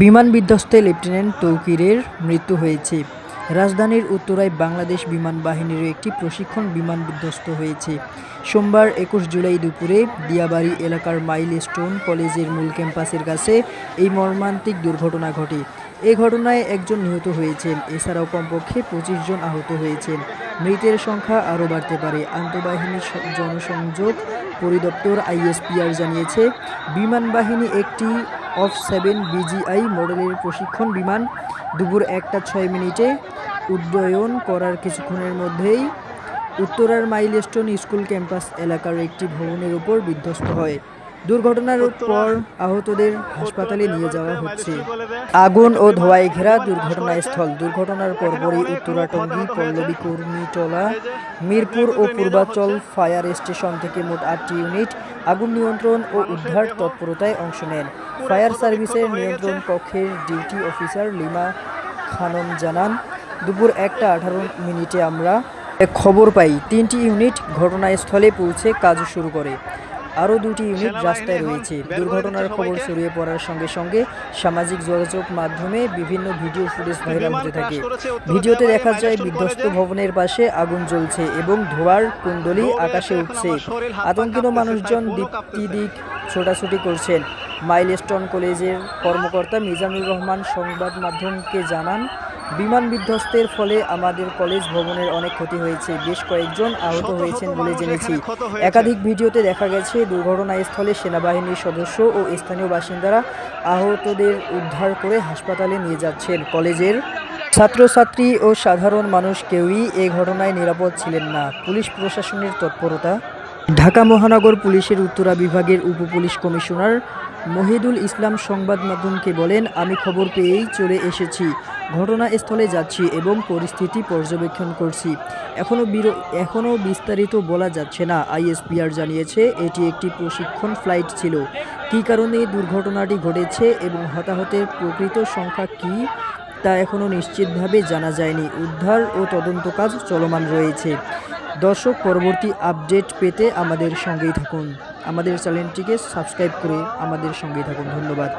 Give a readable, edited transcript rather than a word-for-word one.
বিমান বিধ্বস্তে লেফটেন্যান্ট তৌকিরের মৃত্যু হয়েছে। রাজধানীর উত্তরায় বাংলাদেশ বিমান বাহিনীর একটি প্রশিক্ষণ বিমান বিধ্বস্ত হয়েছে। সোমবার ২১ জুলাই দুপুরে দিয়াবাড়ি এলাকার মাইলস্টোন কলেজের মূল ক্যাম্পাসের কাছে এই মর্মান্তিক দুর্ঘটনা ঘটে। এ ঘটনায় একজন নিহত হয়েছেন, এছাড়াও কমপক্ষে ২৫ জন আহত হয়েছেন। মৃতের সংখ্যা আরও বাড়তে পারে। আন্তঃবাহিনী জনসংযোগ পরিদপ্তর আইএসপিআর জানিয়েছে, বিমান বাহিনী একটি অফ-7 বিজিআই মডেলের প্রশিক্ষণ বিমান দুপুর ১টা ৬ মিনিটে উড্ডয়ন করার কিছুক্ষণের মধ্যেই উত্তরার মাইলস্টোন স্কুল ক্যাম্পাস এলাকার একটি ভবনের উপর বিধ্বস্ত হয়। দুর্ঘটনার পর আহতদের হাসপাতালে নিয়ে যাওয়া হচ্ছে। আগুন ও ধোঁয়ায় ঘেরা দুর্ঘটনাস্থল। দুর্ঘটনার পরপরই উত্তরাটঙ্গী, পল্লবী, কুর্মিটোলা, মিরপুর ও পূর্বাচল ফায়ার স্টেশন থেকে মোট ৮টি ইউনিট আগুন নিয়ন্ত্রণ ও উদ্ধার তৎপরতায় অংশ নেন। ফায়ার সার্ভিসের নিয়ন্ত্রণ কক্ষের ডিউটি অফিসার লিমা খানম জানান, দুপুর ১টা ১৮ মিনিটে আমরা খবর পাই ৩টি ইউনিট ঘটনাস্থলে পৌঁছে কাজ শুরু করে। আরও ২টি ইউনিট রাস্তায় রয়েছে। দুর্ঘটনার খবর ছড়িয়ে পড়ার সঙ্গে সঙ্গে সামাজিক যোগাযোগ মাধ্যমে বিভিন্ন ভিডিও ফুটেজ ভাইরাল হতে থাকে। ভিডিওতে দেখা যায় বিধ্বস্ত ভবনের পাশে আগুন জ্বলছে এবং ধোঁয়ার কুণ্ডলী আকাশে উঠছে। আতঙ্কিত মানুষজন দিক ছোটাছুটি করছেন। মাইলস্টোন কলেজের কর্মকর্তা মিজানুর রহমান সংবাদ মাধ্যমকে জানান, বিমান বিধ্বস্তের ফলে আমাদের কলেজ ভবনের অনেক ক্ষতি হয়েছে, বেশ কয়েকজন আহত হয়েছেন বলে জেনেছি। একাধিক ভিডিওতে দেখা গেছে দুর্ঘটনাস্থলে সেনাবাহিনীর সদস্য ও স্থানীয় বাসিন্দারা আহতদের উদ্ধার করে হাসপাতালে নিয়ে যাচ্ছেন। কলেজের ছাত্রছাত্রী ও সাধারণ মানুষ কেউই এ ঘটনায় নিরাপদ ছিলেন না। পুলিশ প্রশাসনের তৎপরতা। ঢাকা মহানগর পুলিশের উত্তরা বিভাগের উপপুলিশ কমিশনার মহিদুল ইসলাম সংবাদ মাধ্যমকে বলেন, আমি খবর পেয়েই চলে এসেছি, ঘটনাস্থলে যাচ্ছি এবং পরিস্থিতি পর্যবেক্ষণ করছি। এখনও বিস্তারিত বলা যাচ্ছে না। আইএসপিআর জানিয়েছে, এটি একটি প্রশিক্ষণ ফ্লাইট ছিল। কী কারণে দুর্ঘটনাটি ঘটেছে এবং হতাহতের প্রকৃত সংখ্যা কী তা এখনও নিশ্চিতভাবে জানা যায়নি। উদ্ধার ও তদন্ত কাজ চলমান রয়েছে। দর্শক, পরবর্তী আপডেট পেতে আমাদের সঙ্গেই থাকুন। আমাদের চ্যানেলটিকে সাবস্ক্রাইব করে আমাদের সঙ্গেই থাকুন। ধন্যবাদ।